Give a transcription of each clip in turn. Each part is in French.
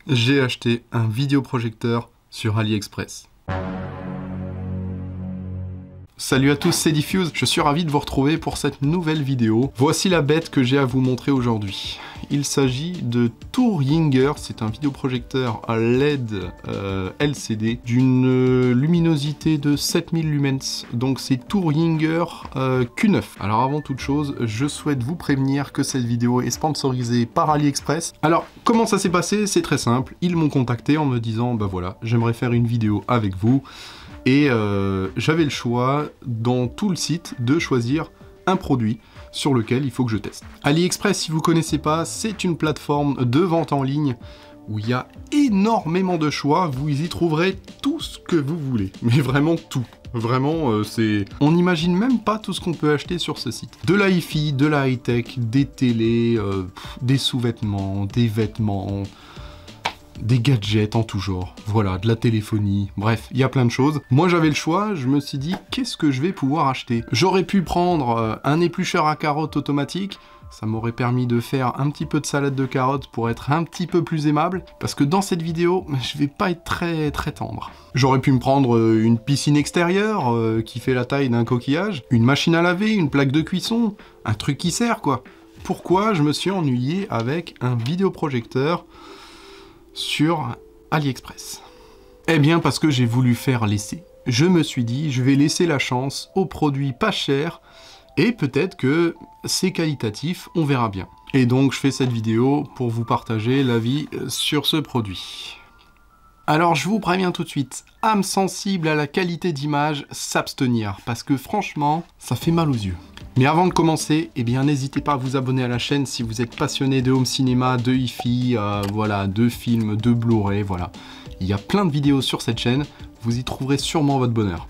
J'ai acheté un vidéoprojecteur sur AliExpress. Salut à tous, c'est Diffuse, je suis ravi de vous retrouver pour cette nouvelle vidéo. Voici la bête que j'ai à vous montrer aujourd'hui. Il s'agit de Touringer, c'est un vidéoprojecteur à LED LCD d'une luminosité de 7000 lumens. Donc c'est Touringer Q9. Alors avant toute chose, je souhaite vous prévenir que cette vidéo est sponsorisée par AliExpress. Alors comment ça s'est passé? C'est très simple, ils m'ont contacté en me disant bah voilà, j'aimerais faire une vidéo avec vous. Et j'avais le choix, dans tout le site, de choisir un produit sur lequel il faut que je teste. AliExpress, si vous ne connaissez pas, c'est une plateforme de vente en ligne où il y a énormément de choix. Vous y trouverez tout ce que vous voulez, mais vraiment tout. Vraiment, on n'imagine même pas tout ce qu'on peut acheter sur ce site. De la hi-fi, de la high-tech, des télés, des sous-vêtements, des vêtements... des gadgets en tout genre, voilà, de la téléphonie, bref, il y a plein de choses. Moi j'avais le choix, je me suis dit, qu'est-ce que je vais pouvoir acheter? J'aurais pu prendre un éplucheur à carottes automatique, ça m'aurait permis de faire un petit peu de salade de carottes pour être un petit peu plus aimable, parce que dans cette vidéo, je vais pas être très tendre. J'aurais pu me prendre une piscine extérieure qui fait la taille d'un coquillage, une machine à laver, une plaque de cuisson, un truc qui sert quoi. Pourquoi je me suis ennuyé avec un vidéoprojecteur sur AliExpress? Eh bien parce que j'ai voulu faire l'essai. Je me suis dit, je vais laisser la chance aux produits pas chers, et peut-être que c'est qualitatif, on verra bien. Et donc je fais cette vidéo pour vous partager l'avis sur ce produit. Alors je vous préviens tout de suite, âme sensible à la qualité d'image, s'abstenir, parce que franchement, ça fait mal aux yeux. Mais avant de commencer, eh bien n'hésitez pas à vous abonner à la chaîne si vous êtes passionné de home cinéma, de hi-fi, voilà, de films, de Blu-ray, voilà. Il y a plein de vidéos sur cette chaîne, vous y trouverez sûrement votre bonheur.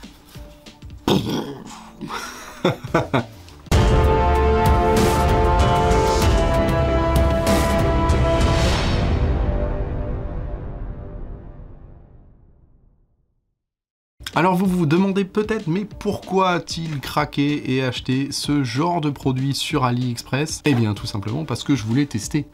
Alors vous vous demandez peut-être, mais pourquoi a-t-il craqué et acheté ce genre de produit sur AliExpress? Eh bien tout simplement parce que je voulais tester.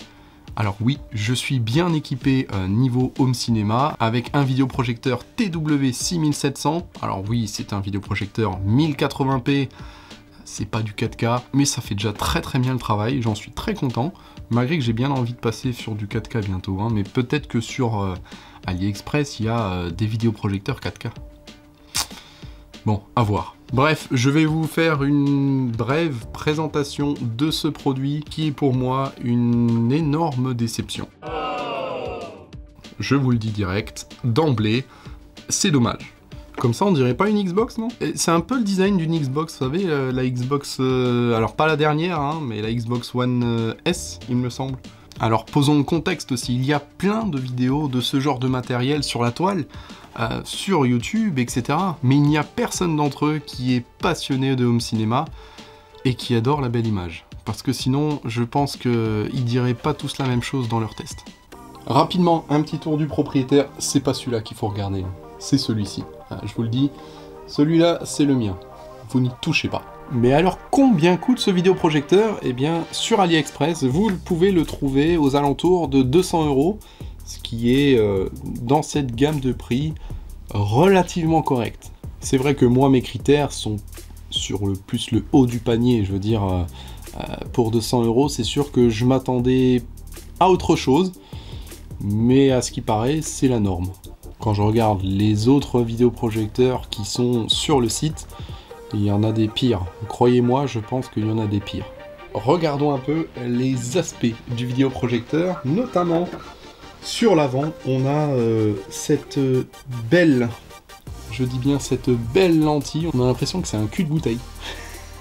Alors oui, je suis bien équipé niveau home cinéma avec un vidéoprojecteur TW6700. Alors oui, c'est un vidéoprojecteur 1080p, c'est pas du 4K, mais ça fait déjà très bien le travail, j'en suis très content, malgré que j'ai bien envie de passer sur du 4K bientôt, hein, mais peut-être que sur AliExpress, il y a des vidéoprojecteurs 4K. Bon, à voir. Bref, je vais vous faire une brève présentation de ce produit qui est pour moi une énorme déception. Je vous le dis direct, d'emblée, c'est dommage. Comme ça, on dirait pas une Xbox, non? C'est un peu le design d'une Xbox, vous savez, la Xbox... alors pas la dernière, hein, mais la Xbox One S, il me semble. Alors posons le contexte aussi, il y a plein de vidéos de ce genre de matériel sur la toile, sur YouTube, etc. Mais il n'y a personne d'entre eux qui est passionné de home cinéma et qui adore la belle image. Parce que sinon, je pense qu'ils diraient pas tous la même chose dans leurs tests. Rapidement, un petit tour du propriétaire, c'est pas celui-là qu'il faut regarder, c'est celui-ci. Je vous le dis, celui-là, c'est le mien. Vous n'y touchez pas. Mais alors, combien coûte ce vidéoprojecteur? Eh bien, sur AliExpress, vous pouvez le trouver aux alentours de 200 €, ce qui est, dans cette gamme de prix, relativement correct. C'est vrai que moi, mes critères sont sur plus le haut du panier, je veux dire, pour 200 €, c'est sûr que je m'attendais à autre chose, mais à ce qui paraît, c'est la norme. Quand je regarde les autres vidéoprojecteurs qui sont sur le site, il y en a des pires. Croyez-moi, je pense qu'il y en a des pires. Regardons un peu les aspects du vidéoprojecteur, notamment sur l'avant, on a cette belle, je dis bien cette belle lentille, on a l'impression que c'est un cul de bouteille.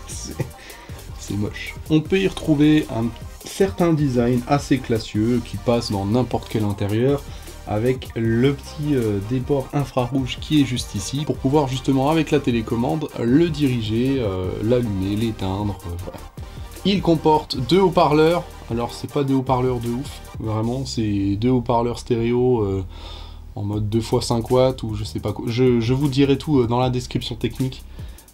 C'est moche. On peut y retrouver un certain design assez classieux qui passe dans n'importe quel intérieur, avec le petit déport infrarouge qui est juste ici, pour pouvoir justement avec la télécommande le diriger, l'allumer, l'éteindre, voilà. Il comporte deux haut-parleurs, alors c'est pas des haut-parleurs de ouf, vraiment, c'est deux haut-parleurs stéréo en mode 2x5 watts ou je sais pas quoi, je vous dirai tout dans la description technique.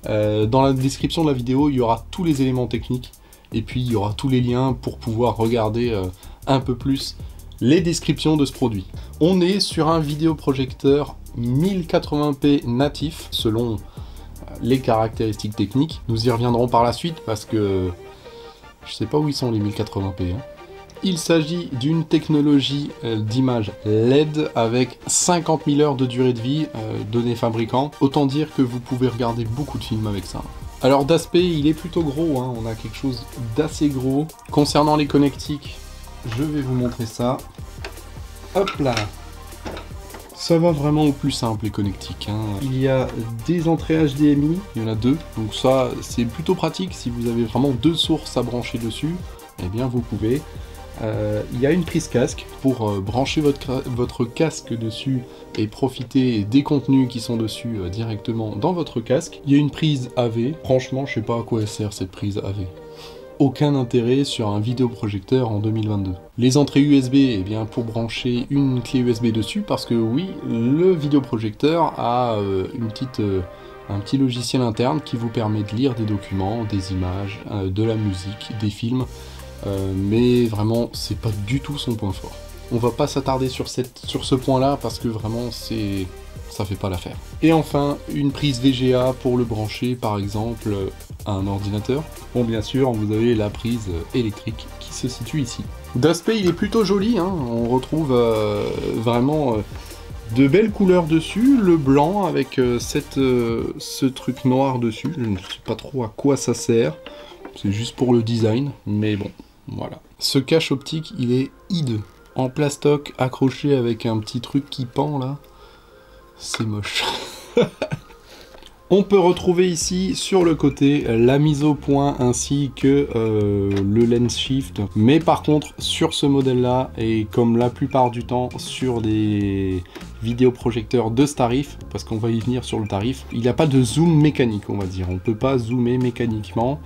Dans la description de la vidéo, il y aura tous les éléments techniques, et puis il y aura tous les liens pour pouvoir regarder un peu plus les descriptions de ce produit. On est sur un vidéoprojecteur 1080p natif, selon les caractéristiques techniques. Nous y reviendrons par la suite parce que je sais pas où ils sont les 1080p. Il s'agit d'une technologie d'image LED avec 50 000 heures de durée de vie, données fabricants. Autant dire que vous pouvez regarder beaucoup de films avec ça. Alors d'aspect, il est plutôt gros, hein. On a quelque chose d'assez gros. Concernant les connectiques, je vais vous montrer ça. Hop là! Ça va vraiment au plus simple les connectiques, hein. Il y a des entrées HDMI, il y en a deux, donc ça c'est plutôt pratique si vous avez vraiment deux sources à brancher dessus, eh bien vous pouvez. Il y a une prise casque pour brancher votre casque dessus et profiter des contenus qui sont dessus directement dans votre casque. Il y a une prise AV, franchement je sais pas à quoi elle sert cette prise AV. Aucun intérêt sur un vidéoprojecteur en 2022. Les entrées USB, eh bien pour brancher une clé USB dessus, parce que oui, le vidéoprojecteur a un petit logiciel interne qui vous permet de lire des documents, des images, de la musique, des films, mais vraiment c'est pas du tout son point fort. On va pas s'attarder sur ce point-là parce que vraiment ça fait pas l'affaire. Et enfin, une prise VGA pour le brancher par exemple à un ordinateur. Bon, bien sûr, vous avez la prise électrique qui se situe ici. D'aspect, il est plutôt joli, hein. On retrouve vraiment de belles couleurs dessus, le blanc avec ce truc noir dessus. Je ne sais pas trop à quoi ça sert, c'est juste pour le design, mais bon, voilà. Ce cache optique, il est hideux. En plastoc, accroché avec un petit truc qui pend là, c'est moche. On peut retrouver ici sur le côté la mise au point ainsi que le lens shift, mais par contre sur ce modèle là, et comme la plupart du temps sur des vidéoprojecteurs de ce tarif, parce qu'on va y venir sur le tarif, il n'y a pas de zoom mécanique, on va dire, on ne peut pas zoomer mécaniquement.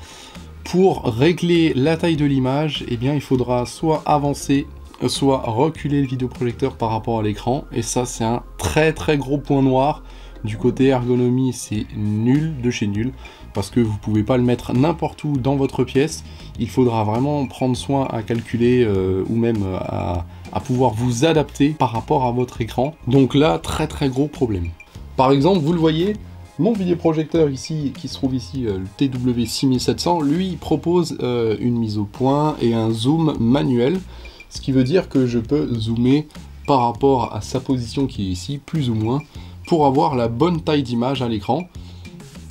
Pour régler la taille de l'image, eh bien il faudra soit avancer, soit reculer le vidéoprojecteur par rapport à l'écran, et ça c'est un très gros point noir. Du côté ergonomie, c'est nul de chez nul, parce que vous pouvez pas le mettre n'importe où dans votre pièce. Il faudra vraiment prendre soin à calculer ou même à pouvoir vous adapter par rapport à votre écran. Donc là, très gros problème. Par exemple, vous le voyez, mon vidéoprojecteur ici, qui se trouve ici, le TW6700, lui il propose une mise au point et un zoom manuel, ce qui veut dire que je peux zoomer par rapport à sa position qui est ici, plus ou moins, pour avoir la bonne taille d'image à l'écran.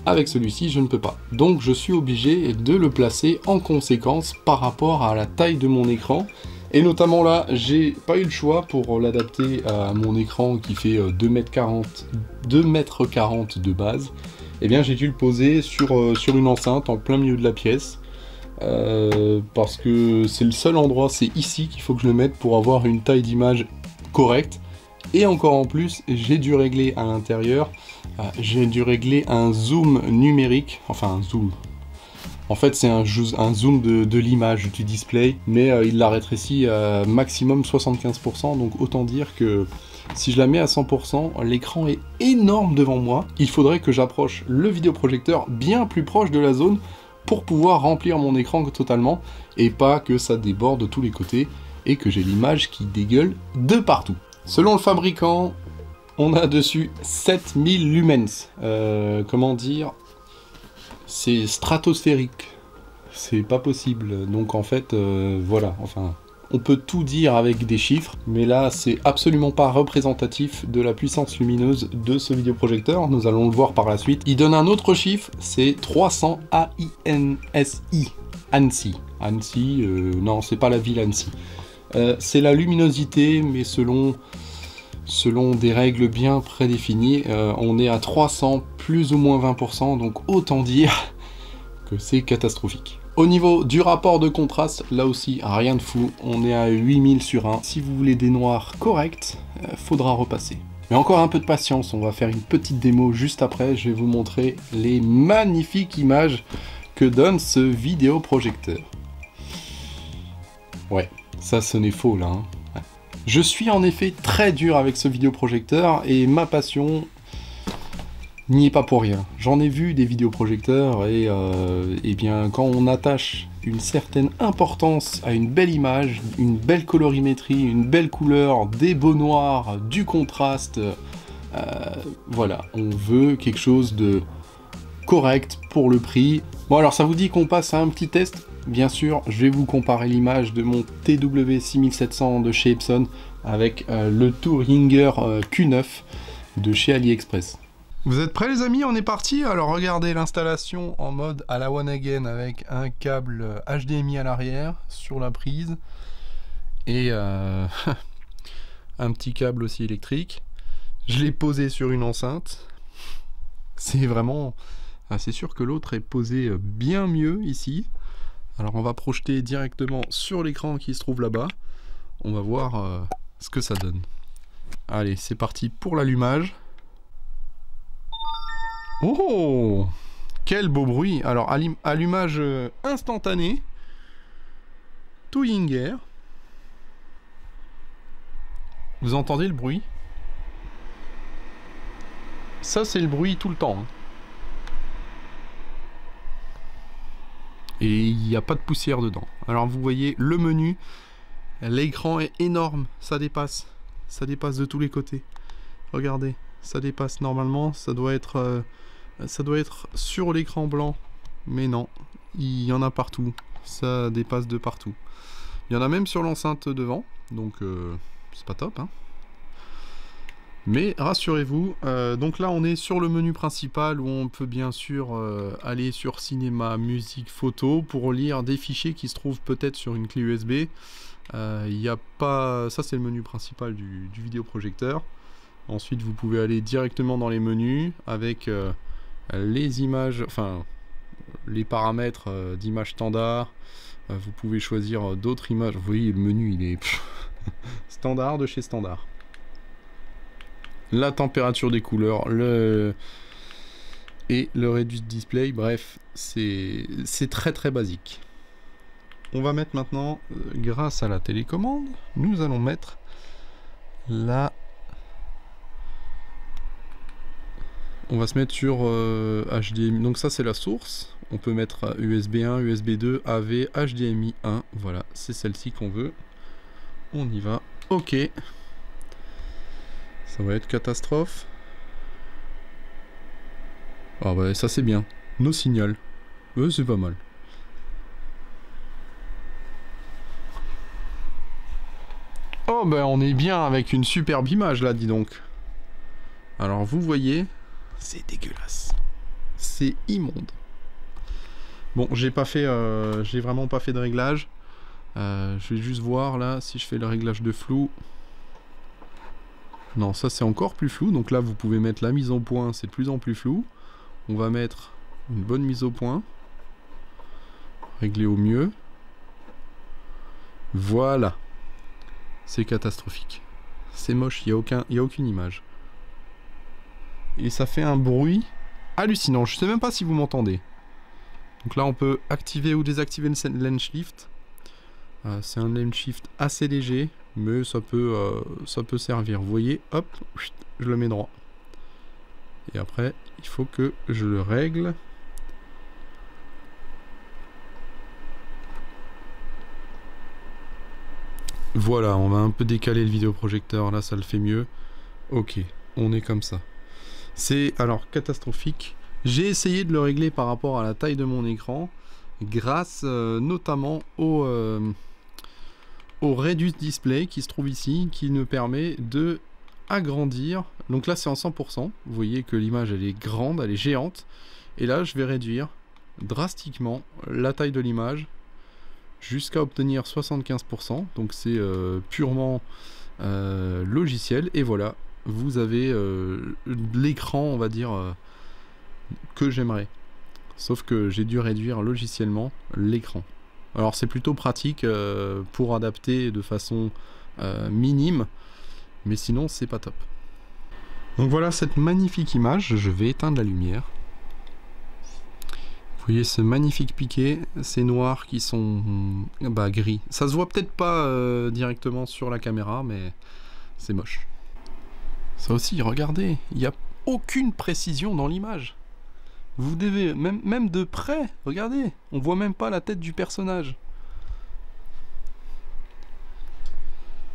Avec celui-ci, je ne peux pas. Donc je suis obligé de le placer en conséquence par rapport à la taille de mon écran. Et notamment là, j'ai pas eu le choix pour l'adapter à mon écran qui fait 2,40 m de base. Et bien j'ai dû le poser sur une enceinte en plein milieu de la pièce. Parce que c'est le seul endroit, c'est ici qu'il faut que je le mette pour avoir une taille d'image correcte. Et encore en plus, j'ai dû régler à l'intérieur, j'ai dû régler un zoom numérique, enfin un zoom. En fait, c'est un zoom de l'image du display, mais il l'a rétréci à maximum 75%, donc autant dire que si je la mets à 100%, l'écran est énorme devant moi. Il faudrait que j'approche le vidéoprojecteur bien plus proche de la zone pour pouvoir remplir mon écran totalement, et pas que ça déborde de tous les côtés, et que j'ai l'image qui dégueule de partout. Selon le fabricant, on a dessus 7000 lumens. Comment dire? C'est stratosphérique. C'est pas possible. Donc en fait, voilà. Enfin, on peut tout dire avec des chiffres, mais là, c'est absolument pas représentatif de la puissance lumineuse de ce vidéoprojecteur. Nous allons le voir par la suite. Il donne un autre chiffre, c'est 300 ANSI. ANSI. ANSI, non, c'est pas la ville Annecy. C'est la luminosité, mais selon des règles bien prédéfinies, on est à 300 plus ou moins 20%, donc autant dire que c'est catastrophique. Au niveau du rapport de contraste, là aussi, rien de fou, on est à 8000 sur 1. Si vous voulez des noirs corrects, faudra repasser. Mais encore un peu de patience, on va faire une petite démo juste après, je vais vous montrer les magnifiques images que donne ce vidéoprojecteur. Ouais. Ça sonnait faux là. Hein. Ouais. Je suis en effet très dur avec ce vidéoprojecteur et ma passion n'y est pas pour rien. J'en ai vu des vidéoprojecteurs et bien quand on attache une certaine importance à une belle image, une belle colorimétrie, une belle couleur, des beaux noirs, du contraste. Voilà, on veut quelque chose de correct pour le prix. Bon alors ça vous dit qu'on passe à un petit test? Bien sûr, je vais vous comparer l'image de mon TW6700 de chez Epson avec le Touringer Q9 de chez AliExpress. Vous êtes prêts les amis? On est parti. Alors regardez l'installation en mode à la One Again avec un câble HDMI à l'arrière sur la prise et un petit câble aussi électrique. Je l'ai posé sur une enceinte. C'est vraiment... c'est sûr que l'autre est posé bien mieux ici. Alors on va projeter directement sur l'écran qui se trouve là-bas. On va voir ce que ça donne. Allez, c'est parti pour l'allumage. Oh! Quel beau bruit! Alors allumage instantané. Touringer. Vous entendez le bruit? Ça c'est le bruit tout le temps. Hein. Et il n'y a pas de poussière dedans. Alors vous voyez le menu, l'écran est énorme, ça dépasse de tous les côtés. Regardez, ça dépasse normalement, ça doit être sur l'écran blanc, mais non, il y en a partout, ça dépasse de partout. Il y en a même sur l'enceinte devant, donc c'est pas top, hein. Mais rassurez-vous, donc là on est sur le menu principal où on peut bien sûr aller sur cinéma, musique, photo pour lire des fichiers qui se trouvent peut-être sur une clé USB. Il n'y a pas... Ça c'est le menu principal du vidéoprojecteur. Ensuite vous pouvez aller directement dans les menus avec les images, enfin les paramètres d'image standard. Vous pouvez choisir d'autres images. Vous voyez le menu il est standard de chez standard. La température des couleurs, et le reduce display, bref, c'est très très basique. On va mettre maintenant, grâce à la télécommande, nous allons mettre la... On va se mettre sur HDMI, donc ça c'est la source. On peut mettre USB 1, USB 2, AV, HDMI 1, voilà, c'est celle-ci qu'on veut. On y va, ok. Ça va être catastrophe. Ah bah ça c'est bien. No signal. C'est pas mal. Oh bah on est bien avec une superbe image là, dis donc. Alors vous voyez, c'est dégueulasse. C'est immonde. Bon, j'ai vraiment pas fait de réglage. Je vais juste voir là si je fais le réglage de flou. Non, ça c'est encore plus flou, donc là vous pouvez mettre la mise au point, c'est de plus en plus flou. On va mettre une bonne mise au point. Régler au mieux. Voilà. C'est catastrophique. C'est moche, il n'y a aucune image. Et ça fait un bruit hallucinant, je sais même pas si vous m'entendez. Donc là on peut activer ou désactiver le lens shift. C'est un lens shift assez léger. Mais ça peut servir. Vous voyez, hop, je le mets droit. Et après, il faut que je le règle. Voilà, on va un peu décaler le vidéoprojecteur. Là, ça le fait mieux. Ok, on est comme ça. C'est alors catastrophique. J'ai essayé de le régler par rapport à la taille de mon écran. Grâce notamment au Reduce Display qui se trouve ici, qui nous permet de agrandir. Donc là c'est en 100%, vous voyez que l'image elle est grande, elle est géante, et là je vais réduire drastiquement la taille de l'image jusqu'à obtenir 75%, donc c'est purement logiciel, et voilà, vous avez l'écran on va dire que j'aimerais, sauf que j'ai dû réduire logiciellement l'écran. Alors c'est plutôt pratique pour adapter de façon minime, mais sinon c'est pas top. Donc voilà cette magnifique image, je vais éteindre la lumière. Vous voyez ce magnifique piqué, ces noirs qui sont gris. Ça se voit peut-être pas directement sur la caméra, mais c'est moche. Ça aussi, regardez, il n'y a aucune précision dans l'image. Vous devez, même de près, regardez, on voit même pas la tête du personnage.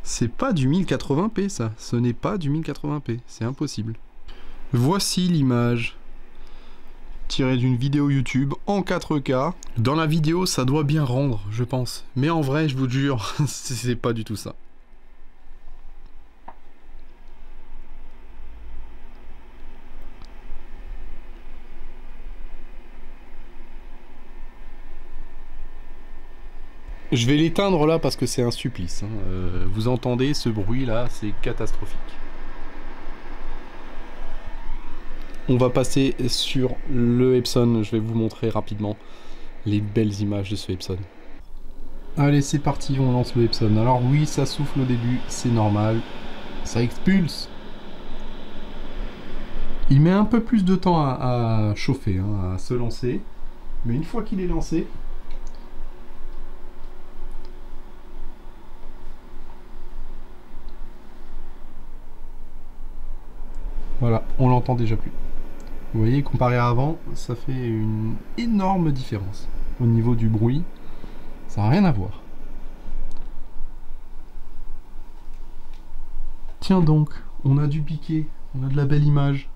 C'est pas du 1080p ça, ce n'est pas du 1080p, c'est impossible. Voici l'image tirée d'une vidéo YouTube en 4K. Dans la vidéo, ça doit bien rendre, je pense. Mais en vrai, je vous jure, c'est pas du tout ça. Je vais l'éteindre là parce que c'est un supplice. Hein. Vous entendez ce bruit là, c'est catastrophique. On va passer sur le Epson. Je vais vous montrer rapidement les belles images de ce Epson. Allez, c'est parti, on lance le Epson. Alors oui, ça souffle au début, c'est normal. Ça expulse. Il met un peu plus de temps à chauffer, hein, à se lancer. Mais une fois qu'il est lancé... Voilà, on l'entend déjà plus. Vous voyez, comparé à avant, ça fait une énorme différence. Au niveau du bruit, ça n'a rien à voir. Tiens donc, on a du piqué, on a de la belle image.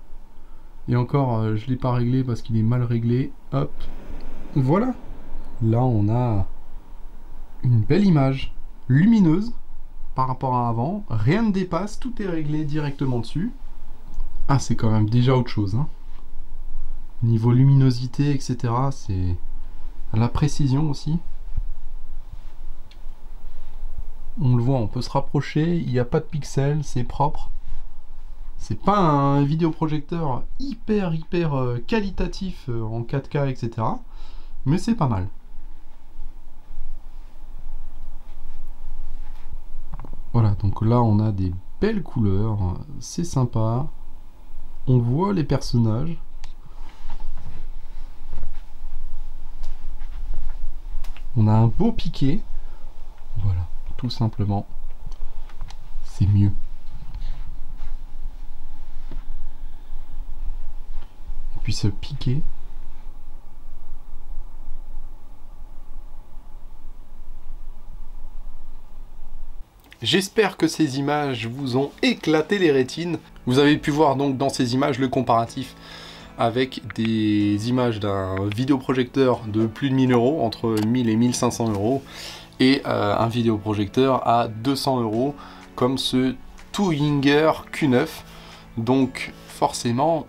Et encore, je ne l'ai pas réglé parce qu'il est mal réglé. Hop, voilà. Là, on a une belle image, lumineuse par rapport à avant. Rien ne dépasse, tout est réglé directement dessus. Ah, c'est quand même déjà autre chose, hein. Niveau luminosité, etc., c'est la précision aussi. On le voit, on peut se rapprocher, il n'y a pas de pixels, c'est propre. C'est pas un vidéoprojecteur hyper qualitatif en 4K, etc., mais c'est pas mal. Voilà, donc là on a des belles couleurs, c'est sympa. On voit les personnages. On a un beau piqué. Voilà, tout simplement. C'est mieux. Et puis ce piqué. J'espère que ces images vous ont éclaté les rétines. Vous avez pu voir donc dans ces images le comparatif avec des images d'un vidéoprojecteur de plus de 1000 €, entre 1000 et 1500 €, et un vidéoprojecteur à 200 €, comme ce Tuhringer Q9. Donc forcément,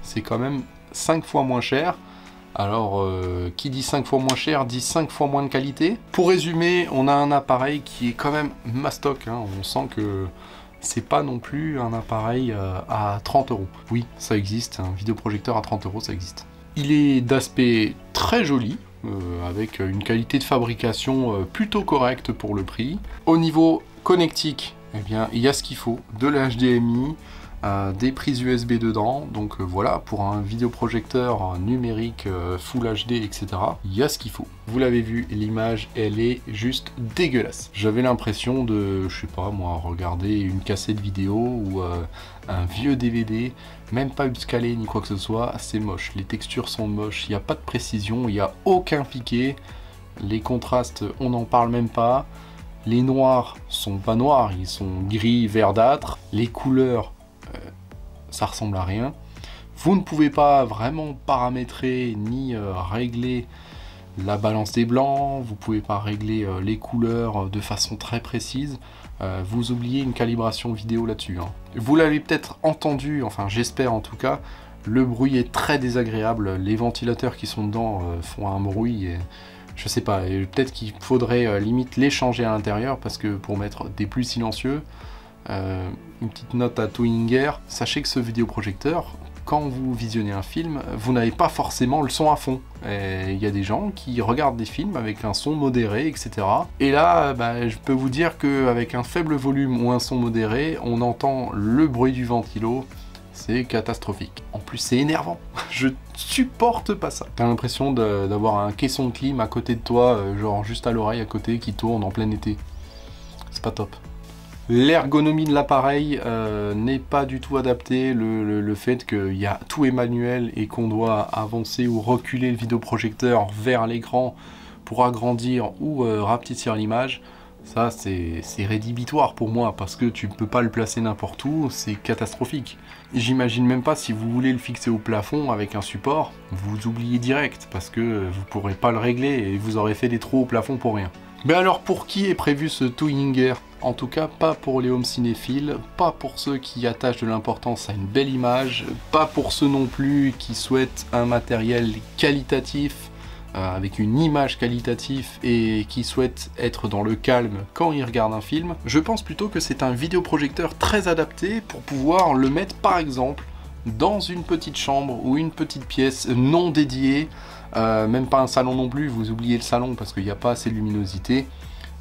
c'est quand même 5 fois moins cher. Alors, qui dit 5 fois moins cher, dit 5 fois moins de qualité. Pour résumer, on a un appareil qui est quand même mastoc, hein. On sent que c'est pas non plus un appareil à 30 €. Oui, ça existe, un vidéoprojecteur à 30 €, ça existe. Il est d'aspect très joli, avec une qualité de fabrication plutôt correcte pour le prix. Au niveau connectique, eh bien, il y a ce qu'il faut, de l'HDMI, des prises USB dedans, donc voilà, pour un vidéoprojecteur numérique Full HD, etc., il y a ce qu'il faut. Vous l'avez vu, l'image, elle est juste dégueulasse. J'avais l'impression de, je sais pas moi, regarder une cassette vidéo ou un vieux DVD, même pas upscalé ni quoi que ce soit, c'est moche. Les textures sont moches, il n'y a pas de précision, il n'y a aucun piqué, les contrastes, on n'en parle même pas, les noirs sont pas noirs, ils sont gris verdâtre, les couleurs, ça ressemble à rien. Vous ne pouvez pas vraiment paramétrer ni régler la balance des blancs, vous pouvez pas régler les couleurs de façon très précise. Vous oubliez une calibration vidéo là-dessus, hein. Vous l'avez peut-être entendu, enfin j'espère en tout cas, le bruit est très désagréable. Les ventilateurs qui sont dedans font un bruit et je sais pas, peut-être qu'il faudrait limite les changer à l'intérieur, parce que pour mettre des plus silencieux, une petite note à Tuhringer, sachez que ce vidéoprojecteur, quand vous visionnez un film, vous n'avez pas forcément le son à fond. Il y a des gens qui regardent des films avec un son modéré, etc. Et là, je peux vous dire qu'avec un faible volume ou un son modéré, on entend le bruit du ventilo. C'est catastrophique. En plus, c'est énervant. Je supporte pas ça. T'as l'impression d'avoir un caisson de clim à côté de toi, genre juste à l'oreille à côté, qui tourne en plein été. C'est pas top. L'ergonomie de l'appareil n'est pas du tout adaptée, le fait qu'il y a tout est manuel et qu'on doit avancer ou reculer le vidéoprojecteur vers l'écran pour agrandir ou rapetisser l'image, ça c'est rédhibitoire pour moi parce que tu ne peux pas le placer n'importe où, c'est catastrophique. J'imagine même pas si vous voulez le fixer au plafond avec un support, vous oubliez direct parce que vous pourrez pas le régler et vous aurez fait des trous au plafond pour rien. Mais alors pour qui est prévu ce Toyinger? En tout cas pas pour les home cinéphiles, pas pour ceux qui attachent de l'importance à une belle image, pas pour ceux non plus qui souhaitent un matériel qualitatif, avec une image qualitative et qui souhaitent être dans le calme quand ils regardent un film. Je pense plutôt que c'est un vidéoprojecteur très adapté pour pouvoir le mettre par exemple dans une petite chambre ou une petite pièce non dédiée, même pas un salon non plus, vous oubliez le salon parce qu'il n'y a pas assez de luminosité,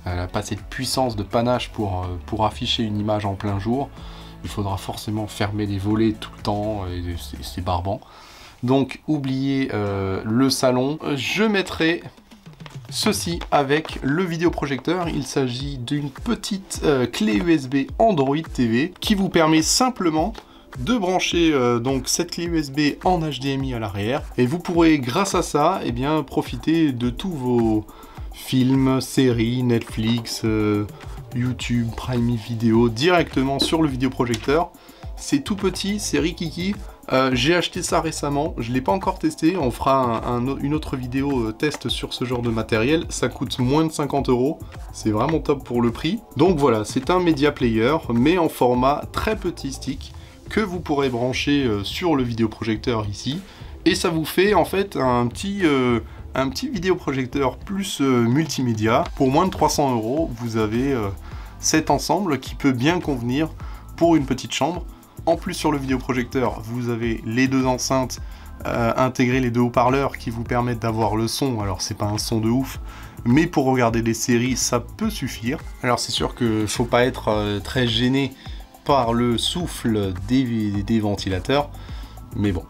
pas assez de puissance de panache pour afficher une image en plein jour. Il faudra forcément fermer les volets tout le temps et c'est barbant. Donc oubliez le salon. Je mettrai ceci avec le vidéoprojecteur. Il s'agit d'une petite clé USB Android TV qui vous permet simplement de brancher donc cette clé USB en HDMI à l'arrière et vous pourrez grâce à ça profiter de tous vos films, séries, Netflix, YouTube, Prime Video directement sur le vidéoprojecteur. C'est tout petit, c'est rikiki. J'ai acheté ça récemment, je ne l'ai pas encore testé, on fera une autre vidéo test sur ce genre de matériel, ça coûte moins de 50 €, c'est vraiment top pour le prix. Donc voilà, c'est un media player, mais en format très petit stick, que vous pourrez brancher sur le vidéoprojecteur ici, et ça vous fait en fait un petit vidéoprojecteur plus multimédia. Pour moins de 300 €, vous avez cet ensemble qui peut bien convenir pour une petite chambre. En plus sur le vidéoprojecteur, vous avez les deux enceintes intégrées, les deux haut-parleurs qui vous permettent d'avoir le son. Alors c'est pas un son de ouf, mais pour regarder des séries, ça peut suffire. Alors c'est sûr que faut pas être très gêné par le souffle des ventilateurs, mais bon,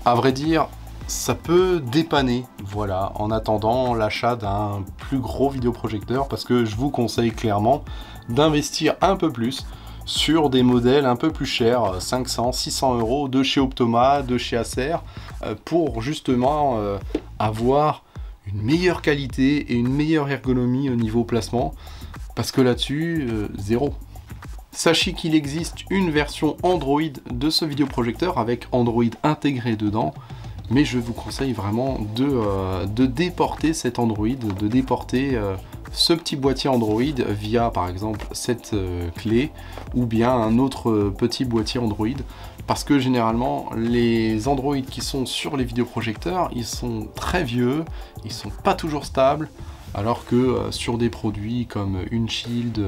à vrai dire, ça peut dépanner, voilà, en attendant l'achat d'un plus gros vidéoprojecteur, parce que je vous conseille clairement d'investir un peu plus sur des modèles un peu plus chers, 500, 600 € de chez Optoma, de chez Acer, pour justement avoir une meilleure qualité et une meilleure ergonomie au niveau placement, parce que là-dessus, zéro. Sachez qu'il existe une version Android de ce vidéoprojecteur avec Android intégré dedans, mais je vous conseille vraiment de déporter cet Android, de déporter ce petit boîtier Android via par exemple cette clé ou bien un autre petit boîtier Android, parce que généralement les Android qui sont sur les vidéoprojecteurs, ils sont très vieux, ils sont pas toujours stables, alors que sur des produits comme une Shield,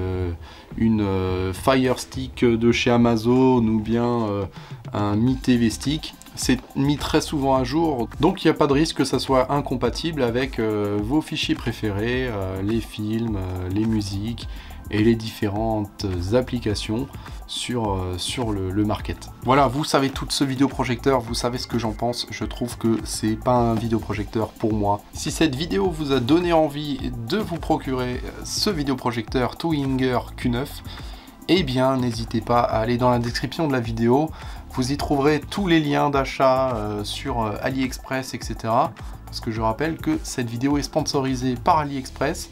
une Fire Stick de chez Amazon ou bien un Mi TV Stick, c'est mis très souvent à jour, donc il n'y a pas de risque que ça soit incompatible avec vos fichiers préférés, les films, les musiques et les différentes applications sur le market. Voilà, vous savez tout de ce vidéoprojecteur, vous savez ce que j'en pense. Je trouve que c'est pas un vidéoprojecteur pour moi. Si cette vidéo vous a donné envie de vous procurer ce vidéoprojecteur Toyinger Q9, eh bien n'hésitez pas à aller dans la description de la vidéo. Vous y trouverez tous les liens d'achat sur AliExpress, etc. Parce que je rappelle que cette vidéo est sponsorisée par AliExpress.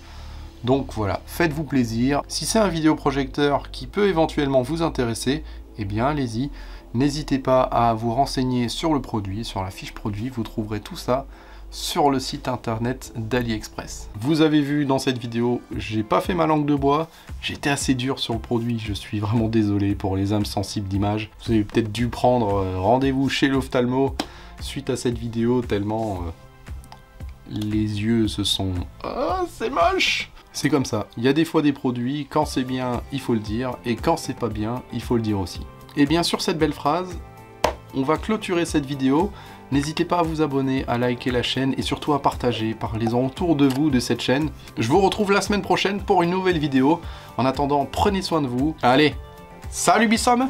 Donc voilà, faites-vous plaisir. Si c'est un vidéoprojecteur qui peut éventuellement vous intéresser, eh bien allez-y. N'hésitez pas à vous renseigner sur le produit, sur la fiche produit. Vous trouverez tout ça sur le site internet d'AliExpress. Vous avez vu dans cette vidéo, j'ai pas fait ma langue de bois, j'étais assez dur sur le produit, je suis vraiment désolé pour les âmes sensibles d'image. Vous avez peut-être dû prendre rendez-vous chez l'ophtalmo suite à cette vidéo, tellement les yeux se sont... Ah, c'est moche! C'est comme ça, il y a des fois des produits, quand c'est bien, il faut le dire, et quand c'est pas bien, il faut le dire aussi. Et bien sur cette belle phrase, on va clôturer cette vidéo. N'hésitez pas à vous abonner, à liker la chaîne et surtout à partager. Parlez-en autour de vous de cette chaîne. Je vous retrouve la semaine prochaine pour une nouvelle vidéo. En attendant, prenez soin de vous. Allez, salut Bissom!